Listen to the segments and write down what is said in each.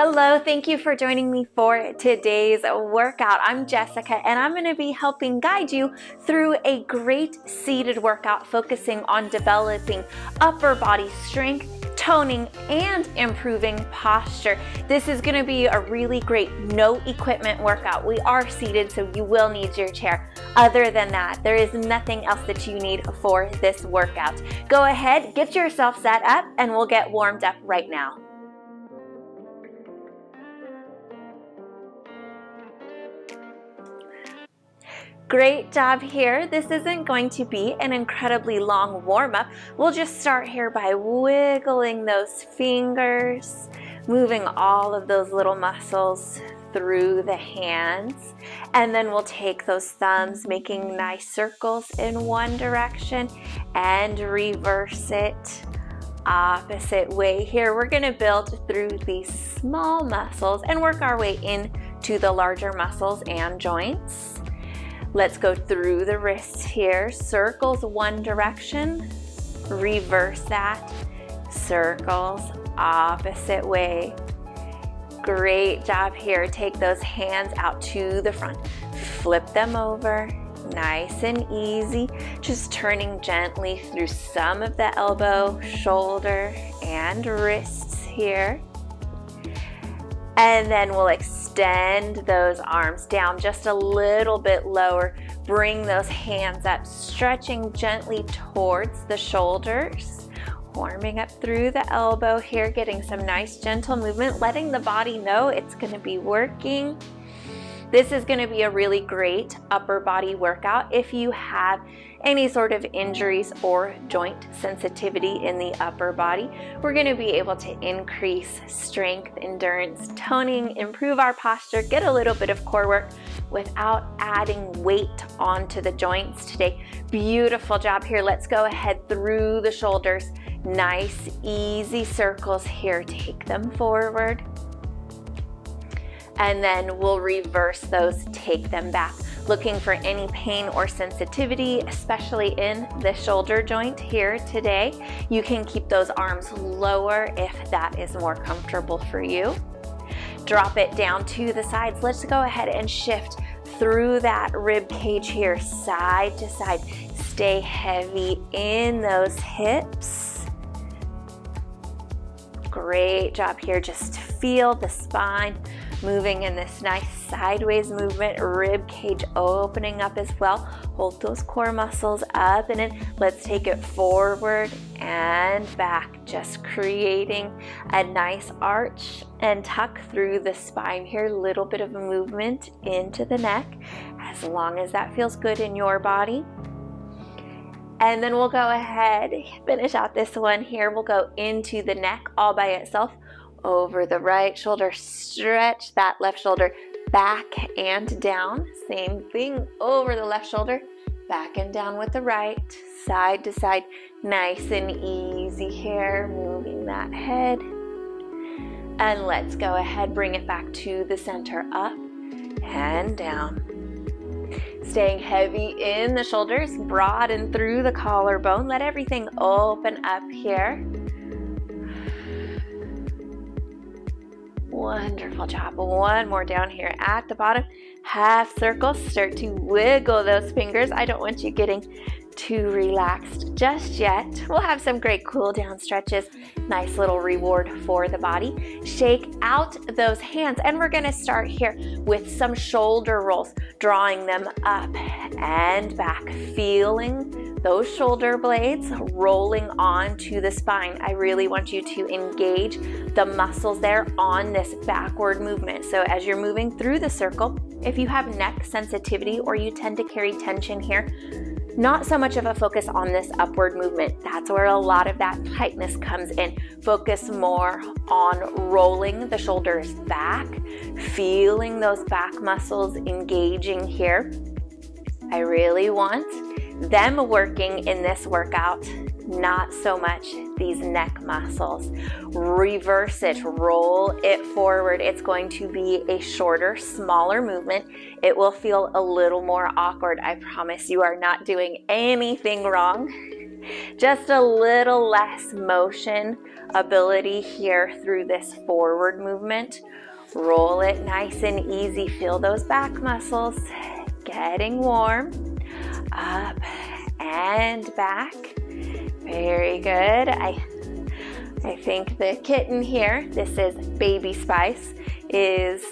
Hello, thank you for joining me for today's workout. I'm Jessica and I'm going to be helping guide you through a great seated workout focusing on developing upper body strength, toning, and improving posture. This is going to be a really great no equipment workout. We are seated, so you will need your chair. Other than that, there is nothing else that you need for this workout. Go ahead, get yourself set up, and we'll get warmed up right now. Great job here. This isn't going to be an incredibly long warm-up. We'll just start here by wiggling those fingers, moving all of those little muscles through the hands. And then we'll take those thumbs, making nice circles in one direction and reverse it opposite way. Here we're going to build through these small muscles and work our way into the larger muscles and joints. Let's go through the wrists here. Circles one direction, reverse that, circles opposite way. Great job here. Take those hands out to the front. Flip them over, nice and easy. Just turning gently through some of the elbow, shoulder, and wrists here. And then we'll extend those arms down just a little bit lower. Bring those hands up, stretching gently towards the shoulders. Warming up through the elbow here, getting some nice gentle movement, letting the body know it's going to be working. This is going to be a really great upper body workout if you have any sort of injuries or joint sensitivity in the upper body. We're going to be able to increase strength, endurance, toning, improve our posture, get a little bit of core work without adding weight onto the joints today. Beautiful job here. Let's go ahead through the shoulders. Nice, easy circles here. Take them forward. And then we'll reverse those, take them back. Looking for any pain or sensitivity, especially in the shoulder joint here today. You can keep those arms lower if that is more comfortable for you. Drop it down to the sides. Let's go ahead and shift through that rib cage here, side to side. Stay heavy in those hips. Great job here. Just feel the spine moving in this nice sideways movement, rib cage opening up as well. Hold those core muscles up and in. Let's take it forward and back, just creating a nice arch and tuck through the spine here. Little bit of movement into the neck, as long as that feels good in your body. And then we'll go ahead, finish out this one here. We'll go into the neck all by itself. Over the right shoulder, stretch that left shoulder back and down. Same thing, over the left shoulder, back and down with the right, side to side. Nice and easy here, moving that head. And let's go ahead, bring it back to the center, up and down. Staying heavy in the shoulders, broad and through the collarbone. Let everything open up here. Wonderful job. One more down here at the bottom. Half circle. Start to wiggle those fingers. I don't want you getting too relaxed just yet. We'll have some great cool down stretches. Nice little reward for the body. Shake out those hands, and we're going to start here with some shoulder rolls, drawing them up and back, feeling those shoulder blades rolling onto the spine. I really want you to engage the muscles there on this backward movement. So as you're moving through the circle, if you have neck sensitivity or you tend to carry tension here, not so much of a focus on this upward movement. That's where a lot of that tightness comes in. Focus more on rolling the shoulders back, feeling those back muscles engaging here. I really want them working in this workout, not so much these neck muscles. Reverse it, roll it forward. It's going to be a shorter, smaller movement. It will feel a little more awkward. I promise you are not doing anything wrong. Just a little less motion ability here through this forward movement. Roll it nice and easy. Feel those back muscles getting warm. Up and back. Very good. I think the kitten here, this is Baby Spice, is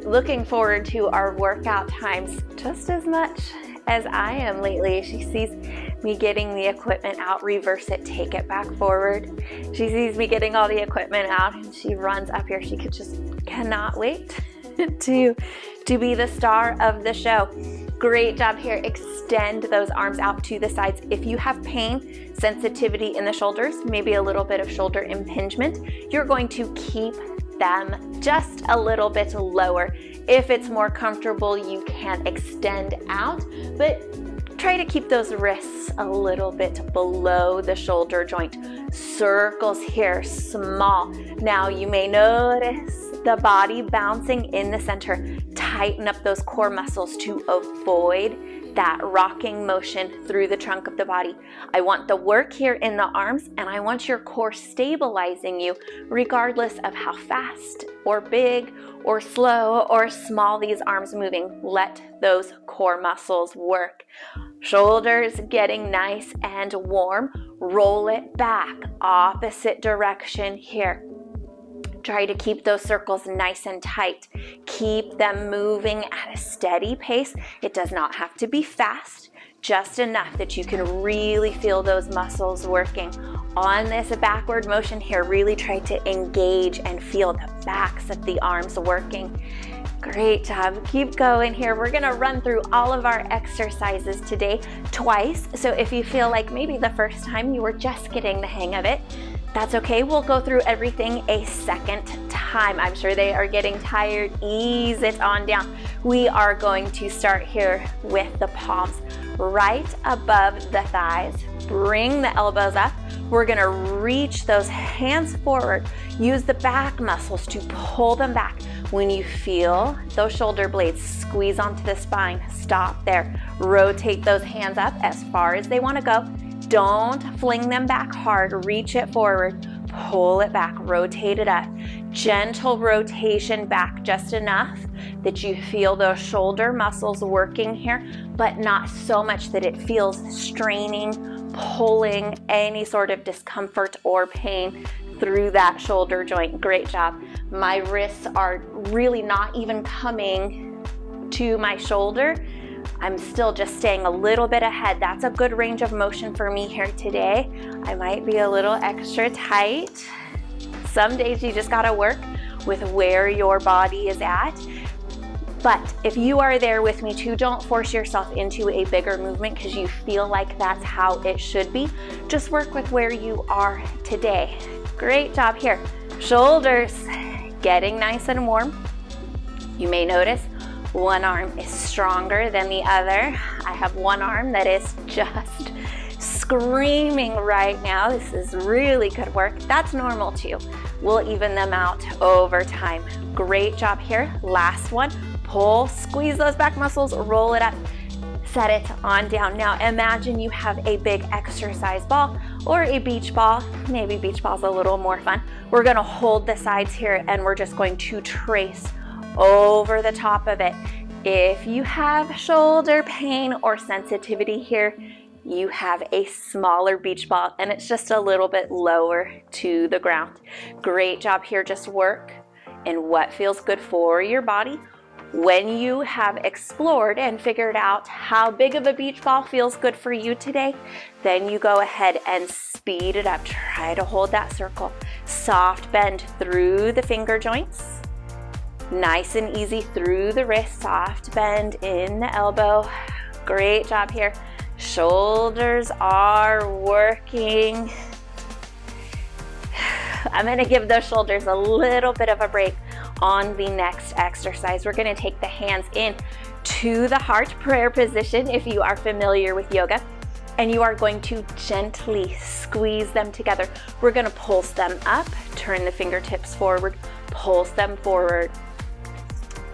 looking forward to our workout times just as much as I am lately. She sees me getting the equipment out, reverse it, take it back forward. She sees me getting all the equipment out and she runs up here. She cannot wait to be the star of the show. Great job here. Extend those arms out to the sides. If you have pain, sensitivity in the shoulders, maybe a little bit of shoulder impingement, you're going to keep them just a little bit lower. If it's more comfortable, you can extend out, but try to keep those wrists a little bit below the shoulder joint. Circles here, small. Now you may notice the body bouncing in the center. Tighten up those core muscles to avoid that rocking motion through the trunk of the body. I want the work here in the arms, and I want your core stabilizing you regardless of how fast or big or slow or small these arms moving. Let those core muscles work. Shoulders getting nice and warm. Roll it back, opposite direction here. Try to keep those circles nice and tight. Keep them moving at a steady pace. It does not have to be fast, just enough that you can really feel those muscles working. On this backward motion here, really try to engage and feel the backs of the arms working. Great job. Keep going here. We're going to run through all of our exercises today twice. So if you feel like maybe the first time you were just getting the hang of it, that's okay. We'll go through everything a second time. I'm sure they are getting tired. Ease it on down. We are going to start here with the palms right above the thighs. Bring the elbows up. We're going to reach those hands forward. Use the back muscles to pull them back. When you feel those shoulder blades squeeze onto the spine, stop there. Rotate those hands up as far as they want to go. Don't fling them back hard. Reach it forward. Pull it back. Rotate it up. Gentle rotation back, just enough that you feel those shoulder muscles working here, but not so much that it feels straining, pulling, any sort of discomfort or pain through that shoulder joint. Great job. My wrists are really not even coming to my shoulder. I'm still just staying a little bit ahead. That's a good range of motion for me here today. I might be a little extra tight. Some days you just gotta work with where your body is at. But if you are there with me too, don't force yourself into a bigger movement because you feel like that's how it should be. Just work with where you are today. Great job here. Shoulders getting nice and warm. You may notice one arm is stronger than the other. I have one arm that is just screaming right now. This is really good work. That's normal too. We'll even them out over time. Great job here. Last one. Pull, squeeze those back muscles, roll it up, set it on down. Now imagine you have a big exercise ball or a beach ball. Maybe beach ball's a little more fun. We're gonna hold the sides here and we're just going to trace over the top of it. If you have shoulder pain or sensitivity here, you have a smaller beach ball and it's just a little bit lower to the ground. Great job here. Just work in what feels good for your body. When you have explored and figured out how big of a beach ball feels good for you today, then you go ahead and speed it up. Try to hold that circle. Soft bend through the finger joints. Nice and easy through the wrist. Soft bend in the elbow. Great job here. Shoulders are working. I'm going to give those shoulders a little bit of a break on the next exercise. We're going to take the hands in to the heart prayer position if you are familiar with yoga, and you are going to gently squeeze them together. We're going to pulse them up, turn the fingertips forward, pulse them forward,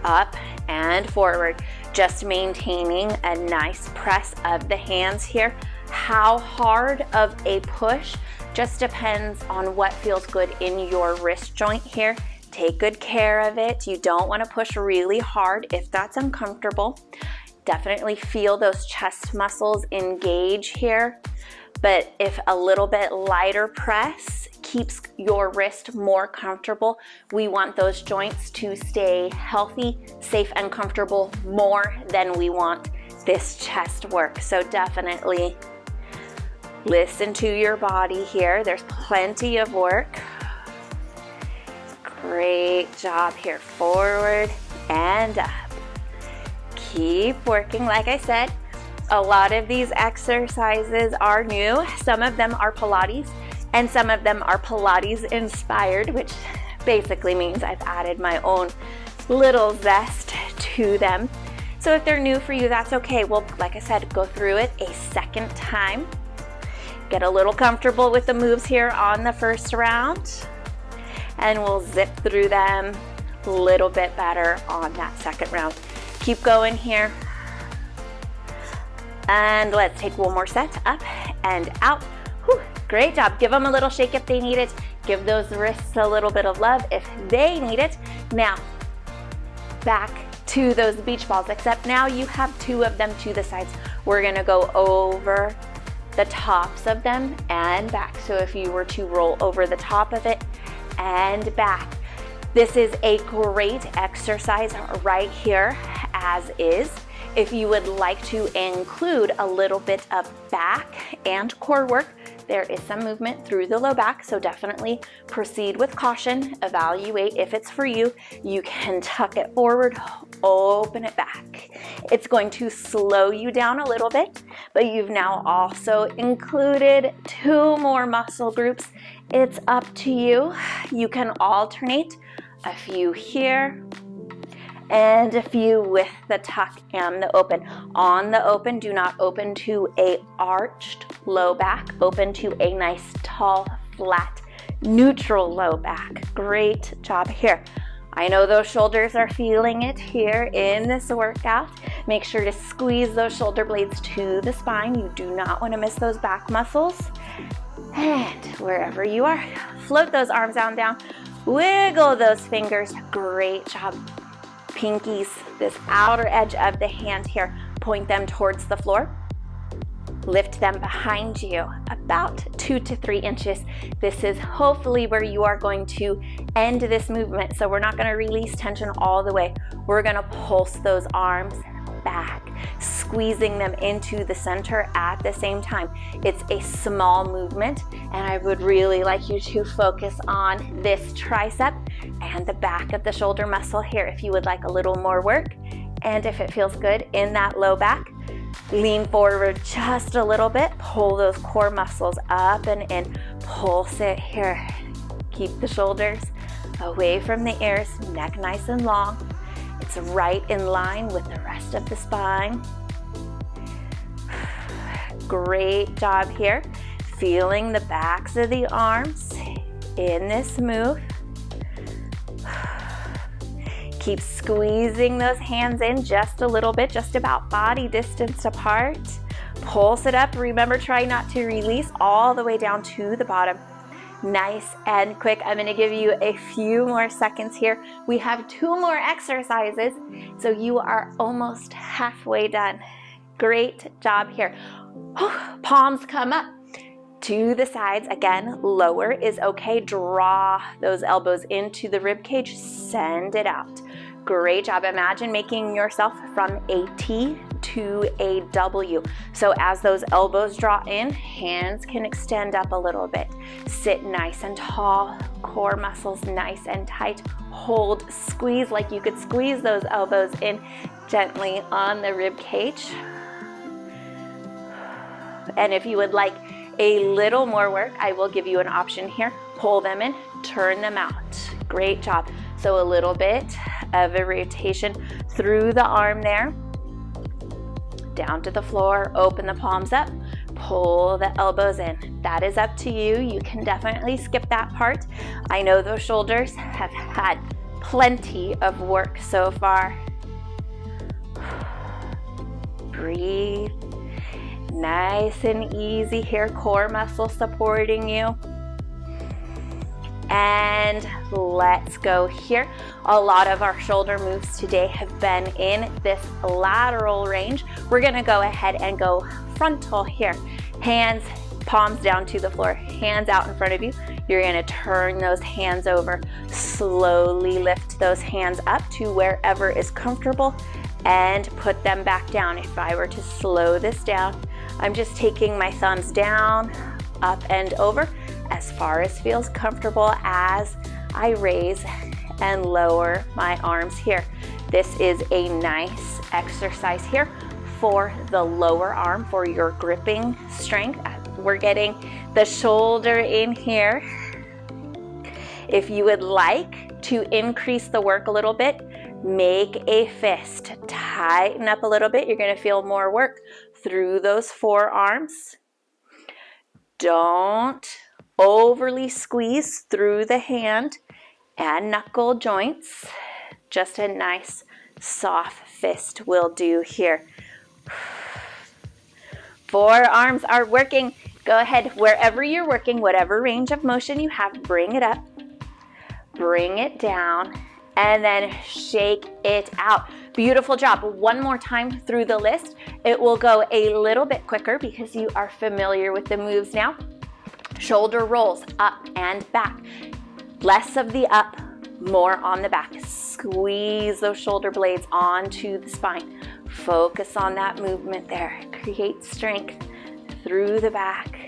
up and forward, just maintaining a nice press of the hands here. How hard of a push just depends on what feels good in your wrist joint here. Take good care of it. You don't want to push really hard if that's uncomfortable. Definitely feel those chest muscles engage here. But if a little bit lighter press keeps your wrist more comfortable, we want those joints to stay healthy, safe, and comfortable more than we want this chest work. So definitely listen to your body here. There's plenty of work. Great job here. Forward and up. Keep working. Like I said, a lot of these exercises are new. Some of them are Pilates and some of them are Pilates inspired, which basically means I've added my own little zest to them. So if they're new for you, that's okay. We'll, like I said, go through it a second time. Get a little comfortable with the moves here on the first round, and we'll zip through them a little bit better on that second round. Keep going here. And let's take one more set, up and out. Whew, great job. Give them a little shake if they need it. Give those wrists a little bit of love if they need it. Now, back to those beach balls, except now you have two of them to the sides. We're gonna go over the tops of them and back. So if you were to roll over the top of it and back. This is a great exercise right here as is. If you would like to include a little bit of back and core work, there is some movement through the low back, so definitely proceed with caution. Evaluate if it's for you. You can tuck it forward, open it back. It's going to slow you down a little bit, but you've now also included two more muscle groups. It's up to you. You can alternate a few here and a few with the tuck and the open. On the open, do not open to a arched low back. Open to a nice, tall, flat, neutral low back. Great job here. I know those shoulders are feeling it here in this workout. Make sure to squeeze those shoulder blades to the spine. You do not want to miss those back muscles. And wherever you are, float those arms on down. Wiggle those fingers. Great job. Pinkies, this outer edge of the hand here, point them towards the floor. Lift them behind you about 2 to 3 inches. This is hopefully where you are going to end this movement. So we're not going to release tension all the way. We're going to pulse those arms back, squeezing them into the center at the same time. It's a small movement, and I would really like you to focus on this tricep and the back of the shoulder muscle here if you would like a little more work. And if it feels good in that low back, lean forward just a little bit, pull those core muscles up and in, pulse it here. Keep the shoulders away from the ears, neck nice and long. It's right in line with the rest of the spine. Great job here. Feeling the backs of the arms in this move. Keep squeezing those hands in just a little bit, just about body distance apart. Pulse it up. Remember, try not to release all the way down to the bottom. Nice and quick. I'm going to give you a few more seconds here. We have 2 more exercises, so you are almost halfway done. Great job here. Palms come up to the sides. Again, lower is okay. Draw those elbows into the rib cage. Send it out. Great job. Imagine making yourself from a T to a W. So as those elbows draw in, hands can extend up a little bit. Sit nice and tall, core muscles nice and tight. Hold, squeeze like you could squeeze those elbows in gently on the rib cage. And if you would like a little more work, I will give you an option here. Pull them in, turn them out. Great job. So a little bit of a rotation through the arm there. Down to the floor, open the palms up, pull the elbows in. That is up to you. You can definitely skip that part. I know those shoulders have had plenty of work so far. Breathe. Nice and easy here, core muscle supporting you. And let's go here. A lot of our shoulder moves today have been in this lateral range. We're gonna go ahead and go frontal here. Hands, palms down to the floor, hands out in front of you. You're gonna turn those hands over. Slowly lift those hands up to wherever is comfortable and put them back down. If I were to slow this down, I'm just taking my thumbs down, up and over, as far as feels comfortable as I raise and lower my arms here. This is a nice exercise here for the lower arm, for your gripping strength. We're getting the shoulder in here. If you would like to increase the work a little bit, make a fist. Tighten up a little bit. You're gonna feel more work through those forearms. Don't overly squeeze through the hand and knuckle joints. Just a nice soft fist will do here. Forearms are working. Go ahead, wherever you're working, whatever range of motion you have, bring it up, bring it down, and then shake it out. Beautiful job. One more time through the list. It will go a little bit quicker because you are familiar with the moves now. Shoulder rolls up and back. Less of the up, more on the back. Squeeze those shoulder blades onto the spine. Focus on that movement there. Create strength through the back,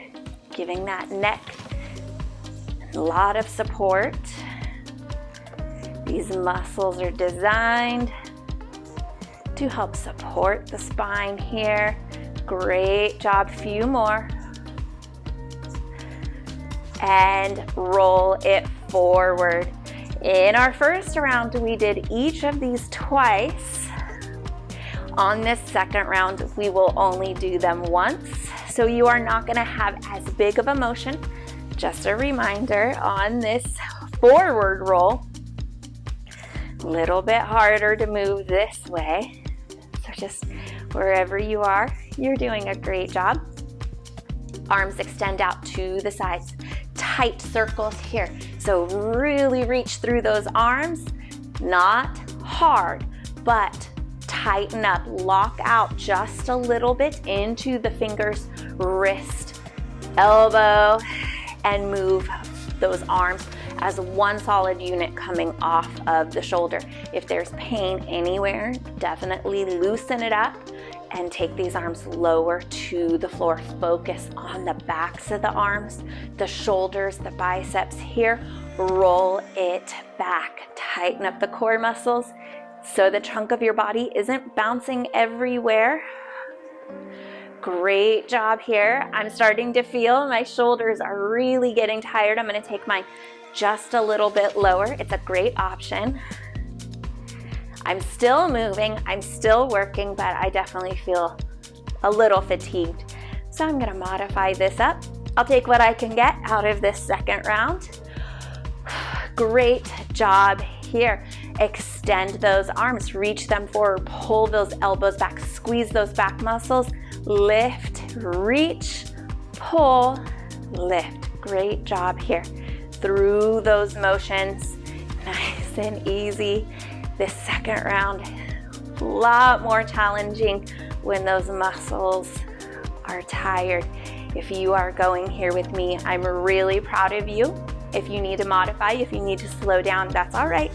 giving that neck a lot of support. These muscles are designed to help support the spine here. Great job. Few more. And roll it forward. In our first round, we did each of these twice. On this second round, we will only do them once. So you are not gonna have as big of a motion. Just a reminder, on this forward roll, a little bit harder to move this way. So just wherever you are, you're doing a great job. Arms extend out to the sides. Tight circles here. So really reach through those arms. Not hard, but tighten up. Lock out just a little bit into the fingers, wrist, elbow, and move those arms as one solid unit coming off of the shoulder. If there's pain anywhere, definitely loosen it up and take these arms lower to the floor. Focus on the backs of the arms, the shoulders, the biceps here. Roll it back. Tighten up the core muscles so the trunk of your body isn't bouncing everywhere. Great job here. I'm starting to feel my shoulders are really getting tired. I'm going to take mine just a little bit lower. It's a great option. I'm still moving, I'm still working, but I definitely feel a little fatigued. So I'm gonna modify this up. I'll take what I can get out of this second round. Great job here. Extend those arms, reach them forward, pull those elbows back, squeeze those back muscles, lift, reach, pull, lift. Great job here. Through those motions, nice and easy. This second round, a lot more challenging when those muscles are tired. If you are going here with me, I'm really proud of you. If you need to modify, if you need to slow down, that's all right.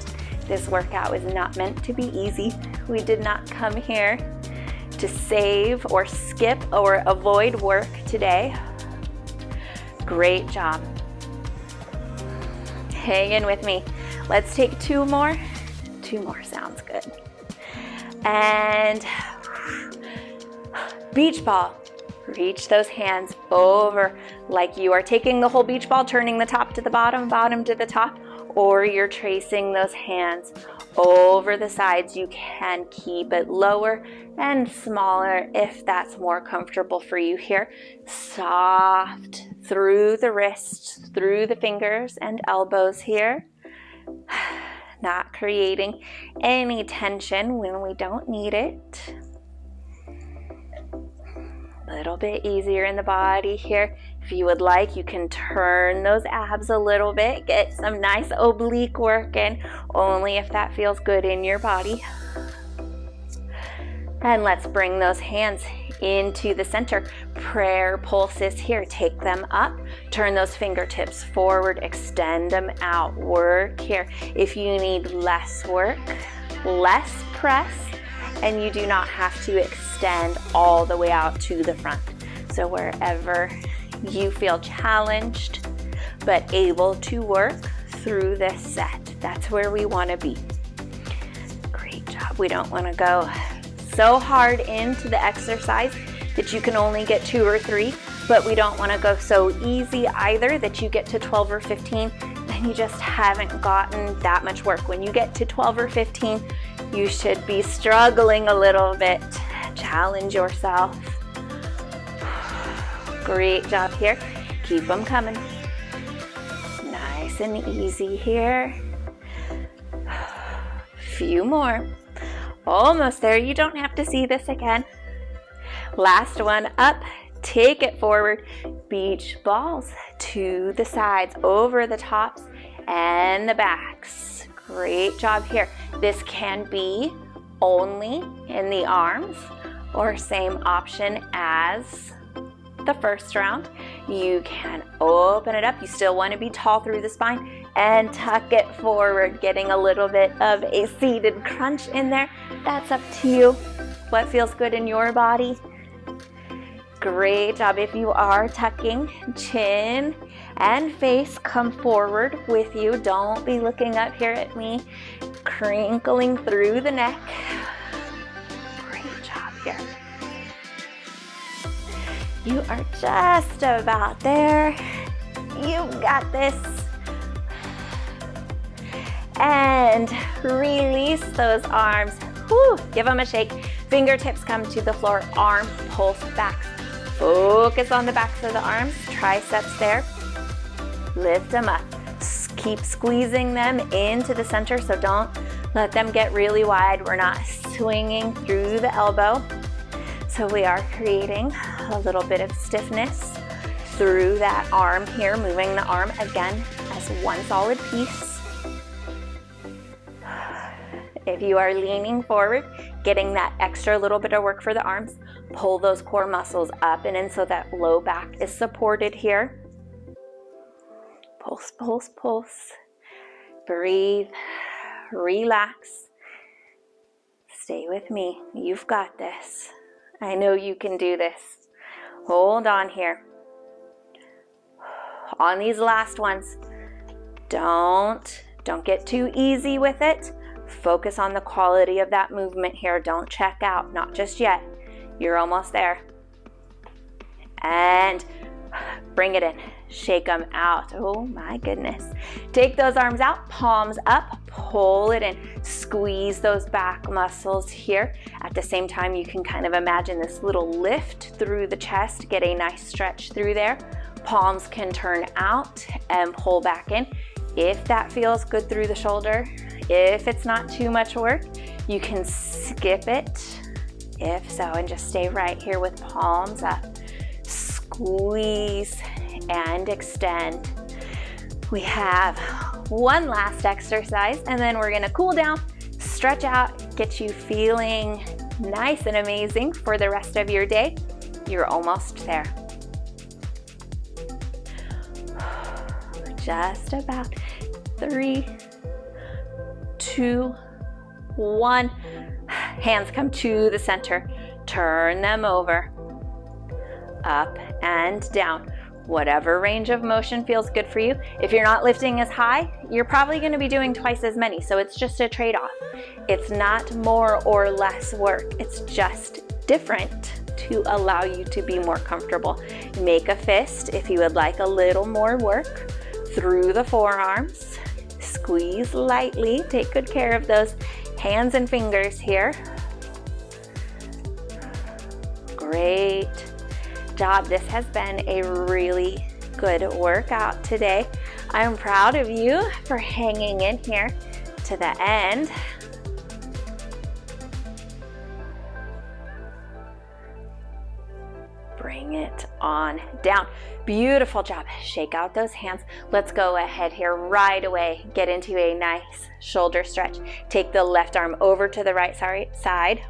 This workout was not meant to be easy. We did not come here to save or skip or avoid work today. Great job. Hang in with me. Let's take two more. Two more sounds good. And beach ball. Reach those hands over like you are taking the whole beach ball, turning the top to the bottom, bottom to the top, or you're tracing those hands over the sides. You can keep it lower and smaller if that's more comfortable for you here. Soft through the wrists, through the fingers and elbows here. Not creating any tension when we don't need it. A little bit easier in the body here. If you would like, you can turn those abs a little bit, get some nice oblique work in, only if that feels good in your body. And let's bring those hands into the center. Prayer pulses here. Take them up, turn those fingertips forward, extend them out. Work here. If you need less work, less press, and you do not have to extend all the way out to the front. So wherever you feel challenged but able to work through this set, that's where we want to be. Great job. We don't want to go so hard into the exercise that you can only get 2 or 3, but we don't want to go so easy either that you get to 12 or 15 and you just haven't gotten that much work. When you get to 12 or 15, you should be struggling a little bit. Challenge yourself. Great job here. Keep them coming. Nice and easy here. Few more. Almost there. You don't have to see this again. Last one up. Take it forward. Beach balls to the sides, over the tops and the backs. Great job here. This can be only in the arms or same option as the first round. You can open it up. You still want to be tall through the spine and tuck it forward, getting a little bit of a seated crunch in there. That's up to you. What feels good in your body? Great job. If you are tucking, chin and face come forward with you. Don't be looking up here at me. Crinkling through the neck. Great job here. You are just about there. You got this. And release those arms. Whew. Give them a shake. Fingertips come to the floor. Arm pulse backs. Focus on the backs of the arms. Triceps there. Lift them up. Keep squeezing them into the center, so don't let them get really wide. We're not swinging through the elbow. So we are creating a little bit of stiffness through that arm here, moving the arm again as one solid piece. If you are leaning forward, getting that extra little bit of work for the arms, pull those core muscles up and in so that low back is supported here. Pulse, pulse, pulse. Breathe, relax. Stay with me. You've got this. I know you can do this. Hold on here. On these last ones, don't get too easy with it. Focus on the quality of that movement here. Don't check out, not just yet. You're almost there. And bring it in. Shake them out. Oh my goodness. Take those arms out, palms up, pull it in. Squeeze those back muscles here. At the same time, you can kind of imagine this little lift through the chest. Get a nice stretch through there. Palms can turn out and pull back in. If that feels good through the shoulder, if it's not too much work, you can skip it. If so, and just stay right here with palms up. Squeeze and extend. We have one last exercise and then we're gonna cool down, stretch out, get you feeling nice and amazing for the rest of your day. You're almost there. Just about 3, 2, 1. Hands come to the center. Turn them over. Up and down. Whatever range of motion feels good for you. If you're not lifting as high, you're probably going to be doing twice as many, so it's just a trade-off. It's not more or less work. It's just different to allow you to be more comfortable. Make a fist if you would like a little more work through the forearms. Squeeze lightly. Take good care of those hands and fingers here. Great job. This has been a really good workout today. I'm proud of you for hanging in here to the end. Bring it on down. Beautiful job. Shake out those hands. Let's go ahead here right away. Get into a nice shoulder stretch. Take the left arm over to the right side,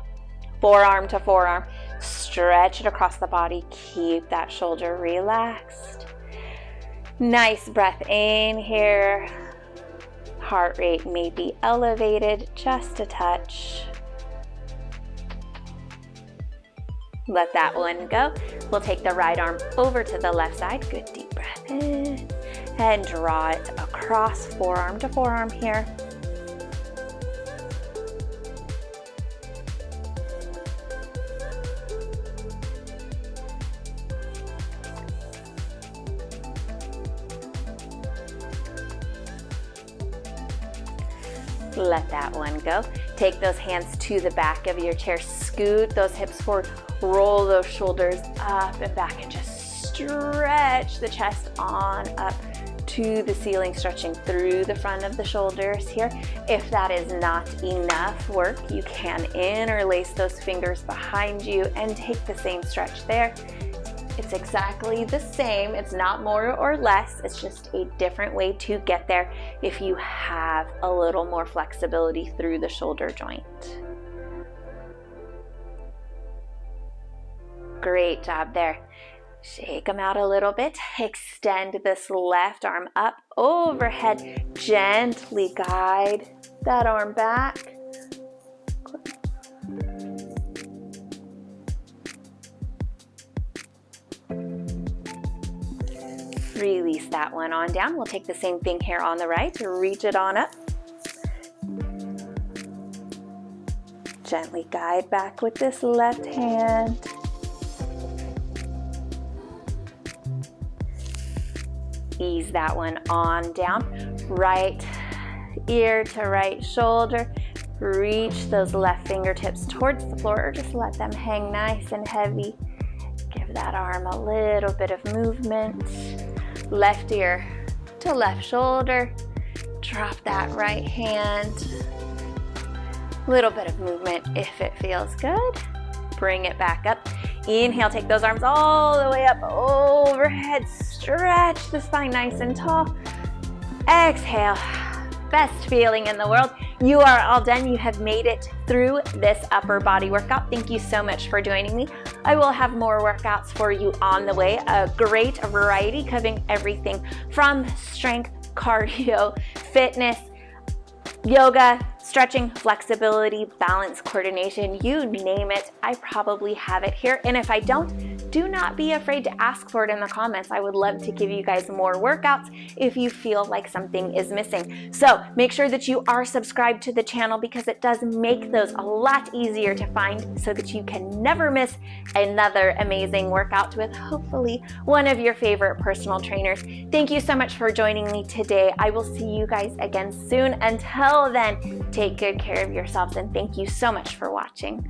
forearm to forearm. Stretch it across the body. Keep that shoulder relaxed. Nice breath in here. Heart rate may be elevated just a touch. Let that one go. We'll take the right arm over to the left side. Good deep breath in. And draw it across forearm to forearm here. Let that one go. Take those hands to the back of your chair. Scoot those hips forward. Roll those shoulders up and back and just stretch the chest on up to the ceiling, stretching through the front of the shoulders here. If that is not enough work, you can interlace those fingers behind you and take the same stretch there. It's exactly the same. It's not more or less. It's just a different way to get there if you have a little more flexibility through the shoulder joint. Great job there. Shake them out a little bit. Extend this left arm up overhead. Gently guide that arm back. Release that one on down. We'll take the same thing here on the right. Reach it on up. Gently guide back with this left hand. Ease that one on down. Right ear to right shoulder. Reach those left fingertips towards the floor, or just let them hang nice and heavy. Give that arm a little bit of movement. Left ear to left shoulder. Drop that right hand. Little bit of movement if it feels good. Bring it back up. Inhale, take those arms all the way up overhead. Stretch the spine nice and tall. Exhale. Best feeling in the world. You are all done. You have made it through this upper body workout. Thank you so much for joining me. I will have more workouts for you on the way. A great variety covering everything from strength, cardio, fitness, yoga, stretching, flexibility, balance, coordination, you name it, I probably have it here. And if I don't, do not be afraid to ask for it in the comments. I would love to give you guys more workouts if you feel like something is missing. So make sure that you are subscribed to the channel, because it does make those a lot easier to find, so that you can never miss another amazing workout with hopefully one of your favorite personal trainers. Thank you so much for joining me today. I will see you guys again soon. Until then, take good care of yourselves, and thank you so much for watching.